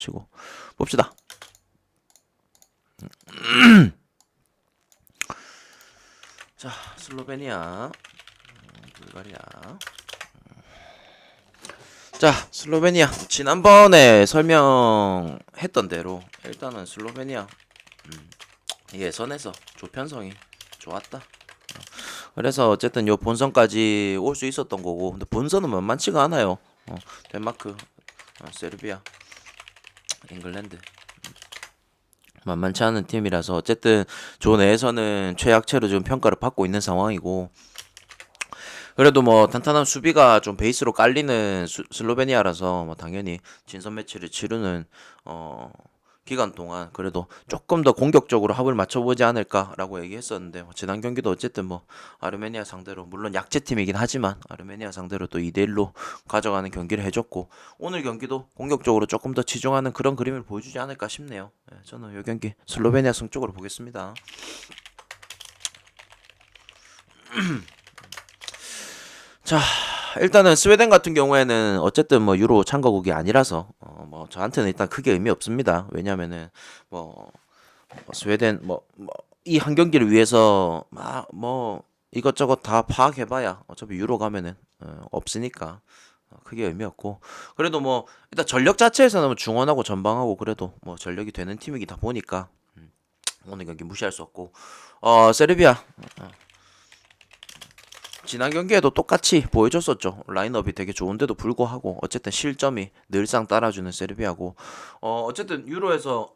치고 봅시다. 자, 슬로베니아, 불가리아. 자, 슬로베니아 지난번에 설명했던 대로 일단은 슬로베니아 예선에서 조편성이 좋았다. 그래서 어쨌든 요 본선까지 올 수 있었던 거고, 근데 본선은 만만치가 않아요. 덴마크, 세르비아, 잉글랜드 만만치 않은 팀이라서 어쨌든 조 내에서는 최약체로 지금 평가를 받고 있는 상황이고, 그래도 뭐 탄탄한 수비가 좀 베이스로 깔리는 슬로베니아라서 뭐 당연히 진선 매치를 치르는 기간 동안 그래도 조금 더 공격적으로 합을 맞춰보지 않을까라고 얘기했었는데, 뭐 지난 경기도 어쨌든 뭐 아르메니아 상대로, 물론 약체팀이긴 하지만 아르메니아 상대로 또 2대1로 가져가는 경기를 해줬고, 오늘 경기도 공격적으로 조금 더 치중하는 그런 그림을 보여주지 않을까 싶네요. 예, 저는 이 경기 슬로베니아 승 쪽으로 보겠습니다. 자, 일단은 스웨덴 같은 경우에는 어쨌든 뭐 유로 참가국이 아니라서 뭐 저한테는 일단 크게 의미 없습니다. 왜냐면은 뭐 스웨덴 뭐 이 한 경기를 위해서 막 뭐 이것저것 다 파악해봐야 어차피 유로 가면은 없으니까 크게 의미 없고, 그래도 뭐 일단 전력 자체에서는 뭐 중원하고 전방하고 그래도 뭐 전력이 되는 팀이다 보니까 오늘 경기 무시할 수 없고, 세르비아 지난 경기에도 똑같이 보여줬었죠. 라인업이 되게 좋은데도 불구하고 어쨌든 실점이 늘상 따라주는 세르비아고, 어쨌든 유로에서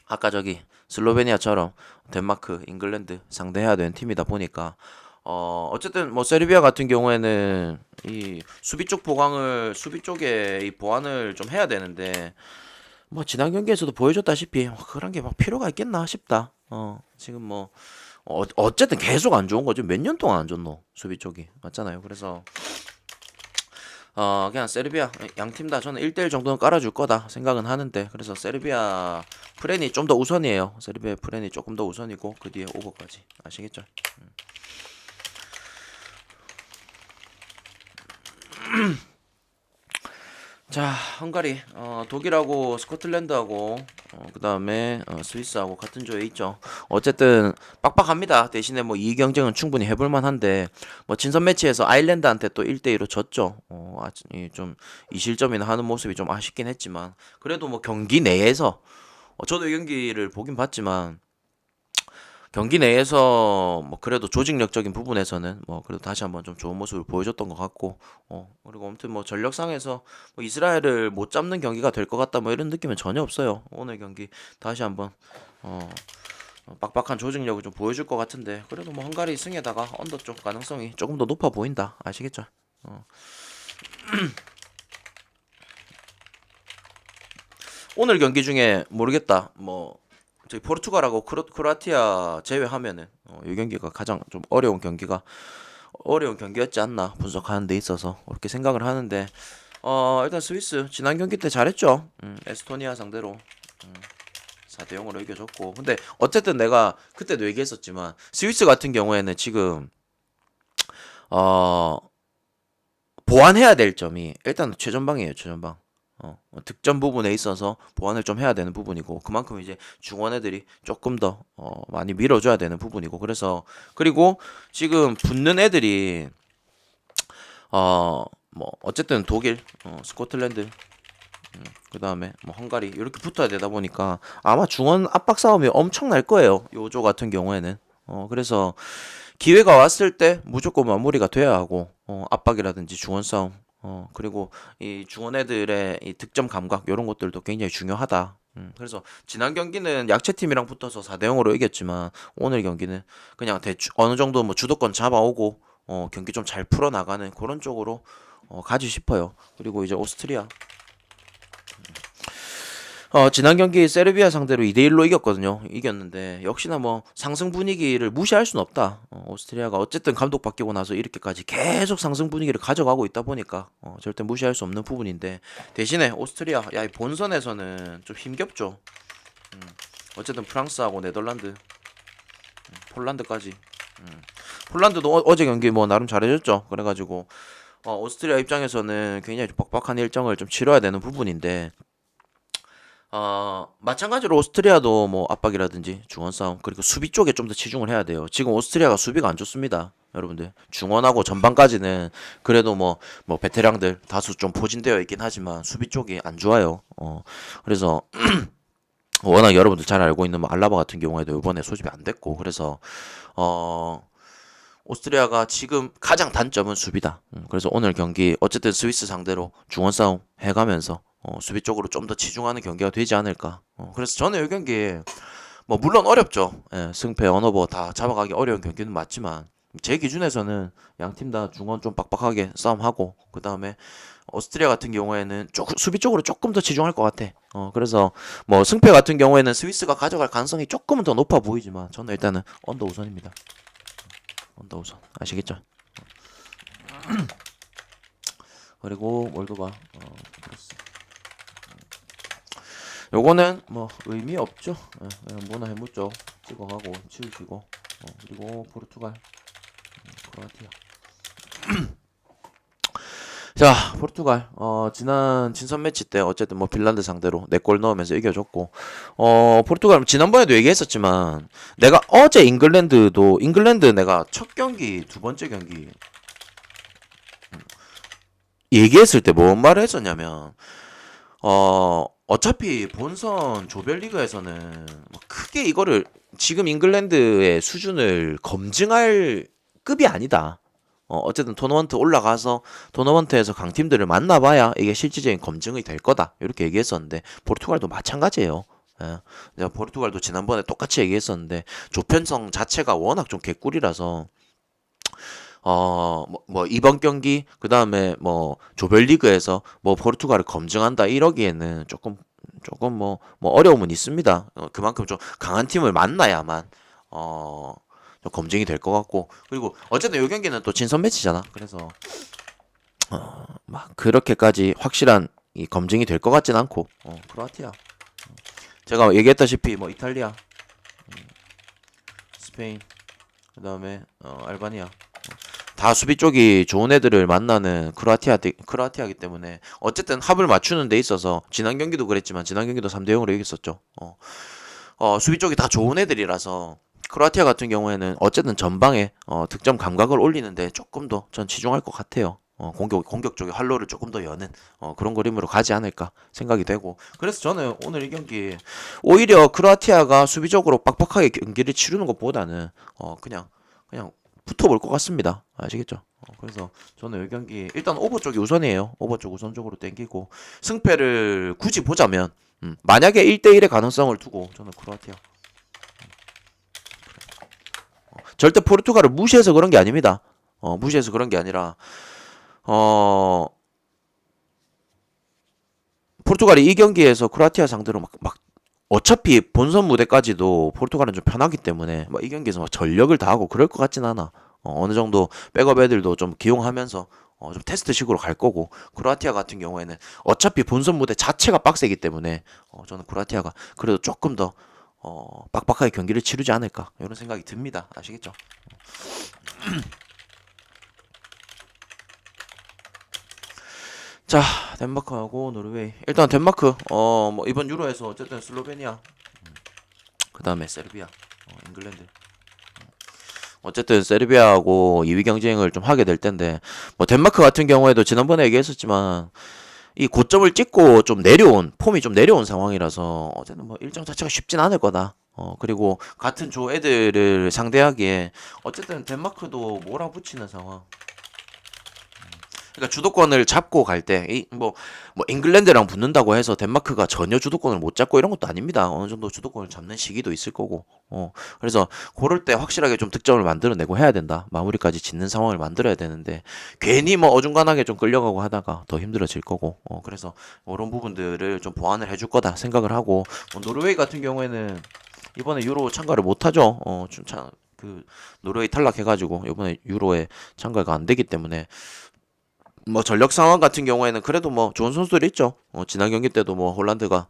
아까 저기 슬로베니아처럼 덴마크, 잉글랜드 상대해야 되는 팀이다 보니까 어쨌든 뭐 세르비아 같은 경우에는 이 수비 쪽 보강을, 수비 쪽에 이 보완을 좀 해야 되는데, 뭐 지난 경기에서도 보여줬다시피 그런 게 막 필요가 있겠나 싶다. 지금 뭐 어쨌든 계속 안 좋은 거죠. 몇 년 동안 안 좋노 수비 쪽이, 맞잖아요. 그래서 그냥 세르비아 양 팀 다 저는 1대1 정도는 깔아줄 거다 생각은 하는데, 그래서 세르비아 프렌이 좀 더 우선이에요. 세르비아 프렌이 조금 더 우선이고 그 뒤에 오버까지, 아시겠죠? 자, 헝가리, 독일하고 스코틀랜드하고 그다음에 스위스하고 같은 조에 있죠. 어쨌든 빡빡합니다. 대신에 뭐 이 경쟁은 충분히 해볼 만한데, 뭐 진선 매치에서 아일랜드한테 또 1대2로 졌죠. 좀 이실점이나 하는 모습이 좀 아쉽긴 했지만, 그래도 뭐 경기 내에서 저도 이 경기를 보긴 봤지만 경기 내에서 뭐 그래도 조직력적인 부분에서는 뭐 그래도 다시 한번 좀 좋은 모습을 보여줬던 것 같고, 그리고 아무튼 뭐 전력상에서 뭐 이스라엘을 못 잡는 경기가 될 것 같다 뭐 이런 느낌은 전혀 없어요. 오늘 경기 다시 한번 어, 빡빡한 조직력을 좀 보여줄 것 같은데, 그래도 뭐 헝가리 승에다가 언더 쪽 가능성이 조금 더 높아 보인다, 아시겠죠? 오늘 경기 중에 모르겠다, 뭐 저기 포르투갈하고 크로아티아 제외하면은 이 경기가 가장 좀 어려운 경기였지 않나 분석하는 데 있어서 그렇게 생각을 하는데, 일단 스위스 지난 경기 때 잘했죠. 에스토니아 상대로 4대 0으로 이겨줬고, 근데 어쨌든 내가 그때도 얘기했었지만 스위스 같은 경우에는 지금 어 보완해야 될 점이 일단 최전방이에요. 최전방. 득점 부분에 있어서 보완을 좀 해야 되는 부분이고, 그만큼 이제 중원 애들이 조금 더 많이 밀어줘야 되는 부분이고, 그래서 그리고 지금 붙는 애들이 뭐 어쨌든 독일, 스코틀랜드, 그 다음에 뭐 헝가리 이렇게 붙어야 되다 보니까 아마 중원 압박 싸움이 엄청 날 거예요. 요조 같은 경우에는. 그래서 기회가 왔을 때 무조건 마무리가 돼야 하고, 압박이라든지 중원 싸움, 그리고 이 중원 애들의 이 득점 감각 이런 것들도 굉장히 중요하다. 그래서 지난 경기는 약체팀이랑 붙어서 4대 0으로 이겼지만 오늘 경기는 그냥 어느 정도 뭐 주도권 잡아오고 경기 좀 잘 풀어나가는 그런 쪽으로 가지 싶어요. 그리고 이제 오스트리아, 지난 경기 세르비아 상대로 2대1로 이겼거든요. 이겼는데 역시나 뭐 상승 분위기를 무시할 순 없다. 오스트리아가 어쨌든 감독 바뀌고 나서 이렇게까지 계속 상승 분위기를 가져가고 있다 보니까 절대 무시할 수 없는 부분인데, 대신에 오스트리아 야, 이 본선에서는 좀 힘겹죠. 어쨌든 프랑스하고 네덜란드, 폴란드까지. 폴란드도 어제 경기 뭐 나름 잘해줬죠. 그래가지고 오스트리아 입장에서는 굉장히 좀 빡빡한 일정을 좀 치러야 되는 부분인데, 마찬가지로 오스트리아도 뭐 압박이라든지 중원 싸움 그리고 수비 쪽에 좀 더 치중을 해야 돼요. 지금 오스트리아가 수비가 안 좋습니다. 여러분들 중원하고 전반까지는 그래도 뭐 베테랑들 다수 좀 포진되어 있긴 하지만 수비 쪽이 안 좋아요. 그래서 워낙 여러분들 잘 알고 있는 뭐 알라바 같은 경우에도 이번에 소집이 안 됐고 그래서 어 오스트리아가 지금 가장 단점은 수비다. 그래서 오늘 경기 어쨌든 스위스 상대로 중원 싸움 해가면서 수비 쪽으로 좀 더 치중하는 경기가 되지 않을까. 그래서 저는 이 경기 뭐 물론 어렵죠. 예, 승패 언어버 다 잡아가기 어려운 경기는 맞지만 제 기준에서는 양 팀 다 중원 좀 빡빡하게 싸움하고 그 다음에 오스트리아 같은 경우에는 수비 쪽으로 조금 더 치중할 것 같아. 그래서 뭐 승패 같은 경우에는 스위스가 가져갈 가능성이 조금은 더 높아 보이지만 저는 일단은 언더 우선입니다. 언더 우선 아시겠죠? 그리고 몰도바 그렇습니다. 요거는 뭐 의미 없죠. 그냥 뭐나 해묻죠. 찍어가고 치우시고 그리고 포르투갈 크로아티아. 자, 포르투갈 지난 친선 매치 때 어쨌든 뭐 핀란드 상대로 4골 넣으면서 이겨줬고 포르투갈 지난번에도 얘기했었지만 내가 어제 잉글랜드 내가 첫 경기 두 번째 경기 얘기했을 때 뭔 말을 했었냐면 어차피 본선 조별리그에서는 뭐 크게 이거를 지금 잉글랜드의 수준을 검증할 급이 아니다. 어쨌든 토너먼트 올라가서 토너먼트에서 강팀들을 만나봐야 이게 실질적인 검증이 될 거다. 이렇게 얘기했었는데 포르투갈도 마찬가지예요. 예. 내가 포르투갈도 지난번에 똑같이 얘기했었는데 조편성 자체가 워낙 좀 개꿀이라서 뭐 이번 경기 그다음에 뭐 조별리그에서 뭐 포르투갈을 검증한다 이러기에는 조금 뭐 어려움은 있습니다. 그만큼 좀 강한 팀을 만나야만 좀 검증이 될 것 같고 그리고 어쨌든 이 경기는 또 친선 매치잖아. 그래서 막 그렇게까지 확실한 이 검증이 될 것 같진 않고 크로아티아 제가 얘기했다시피 뭐 이탈리아 스페인 그다음에 알바니아 다 수비 쪽이 좋은 애들을 만나는 크로아티아이기 때문에 어쨌든 합을 맞추는 데 있어서 지난 경기도 그랬지만 지난 경기도 3대 0으로 이겼었죠. 수비 쪽이 다 좋은 애들이라서 크로아티아 같은 경우에는 어쨌든 전방에 득점 감각을 올리는데 조금 더 전 치중할 것 같아요. 공격 쪽에 활로를 조금 더 여는 그런 그림으로 가지 않을까 생각이 되고 그래서 저는 오늘 이 경기 오히려 크로아티아가 수비적으로 빡빡하게 경기를 치르는 것보다는 그냥 붙어볼 것 같습니다. 아시겠죠? 그래서 저는 이 경기 일단 오버 쪽이 우선이에요. 오버 쪽 우선적으로 땡기고 승패를 굳이 보자면 만약에 1대1의 가능성을 두고 저는 크로아티아 절대 포르투갈을 무시해서 그런 게 아닙니다. 무시해서 그런 게 아니라 포르투갈이 이 경기에서 크로아티아 상대로 막 어차피 본선 무대까지도 포르투갈은 좀 편하기 때문에 이 경기에서 막 전력을 다하고 그럴 것 같진 않아. 어느 정도 백업 애들도 좀 기용하면서 좀 테스트식으로 갈 거고 크로아티아 같은 경우에는 어차피 본선 무대 자체가 빡세기 때문에 저는 크로아티아가 그래도 조금 더 빡빡하게 경기를 치르지 않을까 이런 생각이 듭니다. 아시겠죠? 자, 덴마크하고 노르웨이. 일단 덴마크 뭐 이번 유로에서 어쨌든 슬로베니아 그다음에 세르비아, 잉글랜드. 어쨌든 세르비아하고 2위 경쟁을 좀 하게 될 텐데 뭐 덴마크 같은 경우에도 지난번에 얘기했었지만 이 고점을 찍고 좀 폼이 좀 내려온 상황이라서 어쨌든 뭐 일정 자체가 쉽진 않을 거다. 그리고 같은 조 애들을 상대하기에 어쨌든 덴마크도 몰아붙이는 상황. 그러니까 주도권을 잡고 갈 때 뭐 잉글랜드랑 붙는다고 해서 덴마크가 전혀 주도권을 못 잡고 이런 것도 아닙니다. 어느 정도 주도권을 잡는 시기도 있을 거고. 그래서 그럴 때 확실하게 좀 득점을 만들어내고 해야 된다. 마무리까지 짓는 상황을 만들어야 되는데 괜히 뭐 어중간하게 좀 끌려가고 하다가 더 힘들어질 거고. 그래서 이런 부분들을 좀 보완을 해줄 거다 생각을 하고 노르웨이 같은 경우에는 이번에 유로 참가를 못 하죠. 그 노르웨이 탈락해가지고 이번에 유로에 참가가 안 되기 때문에 뭐 전력 상황 같은 경우에는 그래도 뭐 좋은 선수들이 있죠. 지난 경기 때도 뭐 홀란드가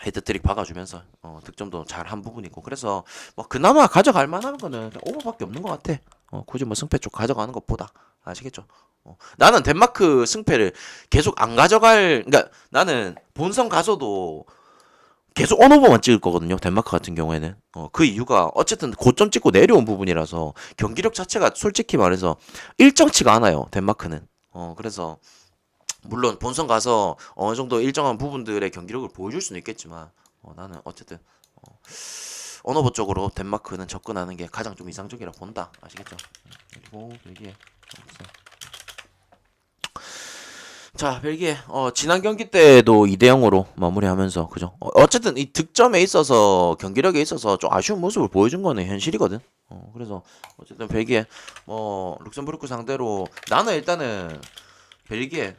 헤드트릭 박아주면서 득점도 잘 한 부분이고 그래서 뭐 그나마 가져갈 만한 거는 오버밖에 없는 것 같아. 굳이 뭐 승패 쪽 가져가는 것보다 아시겠죠? 나는 덴마크 승패를 계속 안 가져갈 그러니까 나는 본선 가서도 계속 언오버만 찍을 거거든요. 덴마크 같은 경우에는. 그 이유가 어쨌든 고점 찍고 내려온 부분이라서 경기력 자체가 솔직히 말해서 일정치가 않아요. 덴마크는. 그래서 물론 본선 가서 어느 정도 일정한 부분들의 경기력을 보여줄 수는 있겠지만 나는 어쨌든 언어버 쪽으로 덴마크는 접근하는 게 가장 좀 이상적이라 본다. 아시겠죠? 그리고 벨기에. 자, 벨기에. 지난 경기 때도 2대 0으로 마무리하면서 그죠? 어쨌든 이 득점에 있어서 경기력에 있어서 좀 아쉬운 모습을 보여준 거는 현실이거든. 그래서 어쨌든 벨기에 룩셈부르크 상대로 나는 일단은 벨기에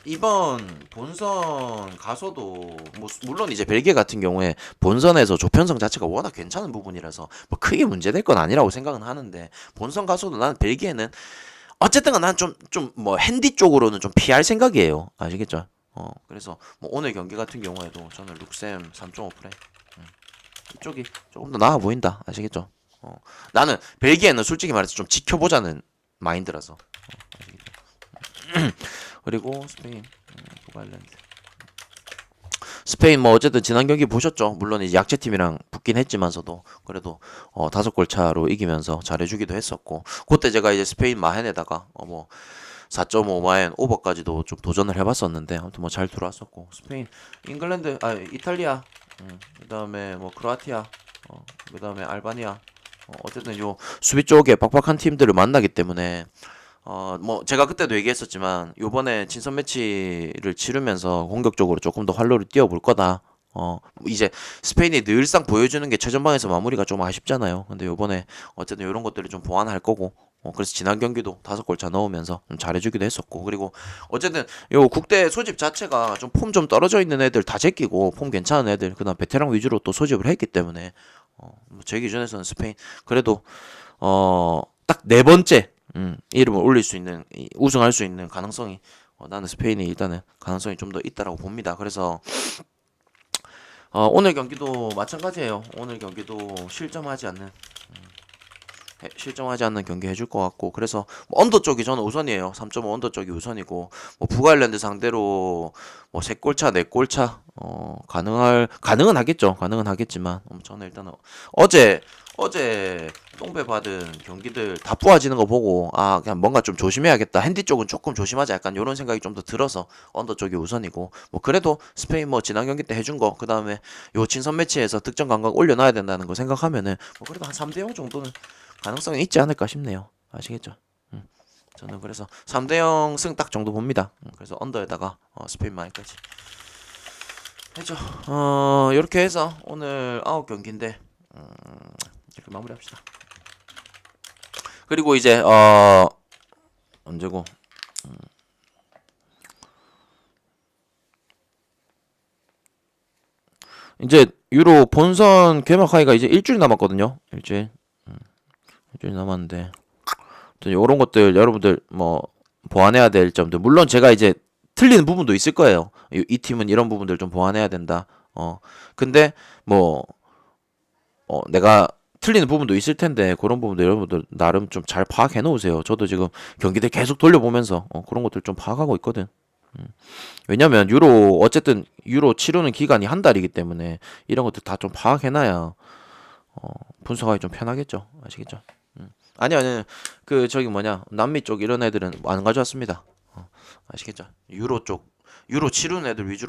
이번 본선 가서도 뭐 물론 이제 벨기에 같은 경우에 본선에서 조편성 자체가 워낙 괜찮은 부분이라서 뭐 크게 문제될 건 아니라고 생각은 하는데 본선 가서도 나는 벨기에는 어쨌든 난 좀 뭐 핸디 쪽으로는 좀 피할 생각이에요. 아시겠죠? 그래서 뭐 오늘 경기 같은 경우에도 저는 룩셈 3.5 프레임 이쪽이 조금 더 나아 보인다. 아시겠죠? 나는 벨기에는 솔직히 말해서 좀 지켜보자는 마인드라서. 그리고 스페인, 포갈랜드. 스페인 뭐 어쨌든 지난 경기 보셨죠? 물론 이제 약체팀이랑 붙긴 했지만서도 그래도 5골 차로 이기면서 잘해주기도 했었고 그때 제가 이제 스페인 마헨에다가 뭐 4.5 마헨 오버까지도 좀 도전을 해봤었는데 아무튼 뭐 잘 들어왔었고 스페인, 잉글랜드, 이탈리아, 그다음에 뭐 크로아티아, 그다음에 알바니아 어쨌든 요 수비 쪽에 빡빡한 팀들을 만나기 때문에 뭐 제가 그때도 얘기했었지만 요번에 친선 매치를 치르면서 공격적으로 조금 더 활로를 띄워볼 거다. 이제 스페인이 늘상 보여주는 게 최전방에서 마무리가 좀 아쉽잖아요. 근데 요번에 어쨌든 이런 것들을 좀 보완할 거고. 그래서 지난 경기도 5골 차 넣으면서 좀 잘해주기도 했었고 그리고 어쨌든 요 국대 소집 자체가 좀 폼 좀 떨어져 있는 애들 다 제끼고 폼 괜찮은 애들 그다음 베테랑 위주로 또 소집을 했기 때문에 제 기준에서는 스페인 그래도 딱 네 번째 이름을 올릴 수 있는 우승할 수 있는 가능성이 나는 스페인이 일단은 가능성이 좀 더 있다라고 봅니다. 그래서 오늘 경기도 마찬가지예요. 오늘 경기도 실점하지 않는 경기 해줄 것 같고 그래서 뭐 언더 쪽이 저는 우선이에요. 3.5 언더 쪽이 우선이고 뭐 북아일랜드 상대로 뭐 3골 차, 4골 차 가능은 하겠죠. 가능은 하겠지만 저는 일단은 어제 똥배 받은 경기들 다 뿌아지는 거 보고 그냥 뭔가 좀 조심해야겠다. 핸디 쪽은 조금 조심하자. 약간 이런 생각이 좀 더 들어서 언더 쪽이 우선이고 뭐 그래도 스페인 뭐 지난 경기 때 해준 거 그다음에 요 친선 매치에서 득점 감각 올려놔야 된다는 거 생각하면은 뭐 그래도 한 3대 0 정도는 가능성이 있지 않을까 싶네요. 아시겠죠? 저는 그래서 3대 0 승 딱 정도 봅니다. 그래서 언더에다가 스페인 마이까지 했죠. 이렇게 해서 오늘 9경기인데 이렇게 마무리합시다. 그리고 이제 언제고 이제 유로 본선 개막하기가 이제 일주일 남았거든요. 일주일 남았는데 이런 것들 여러분들 뭐 보완해야 될 점들 물론 제가 이제 틀리는 부분도 있을 거예요. 이 팀은 이런 부분들 좀 보완해야 된다. 근데 뭐 내가 틀리는 부분도 있을 텐데 그런 부분들 여러분들 나름 좀 잘 파악해 놓으세요. 저도 지금 경기들 계속 돌려보면서 그런 것들 좀 파악하고 있거든. 왜냐면 어쨌든 유로 치르는 기간이 한 달이기 때문에 이런 것들 다 좀 파악해놔야 분석하기 좀 편하겠죠. 아시겠죠? 아니 그 저기 뭐냐 남미 쪽 이런 애들은 안 가져왔습니다. 아시겠죠? 유로 치르는 애들 위주로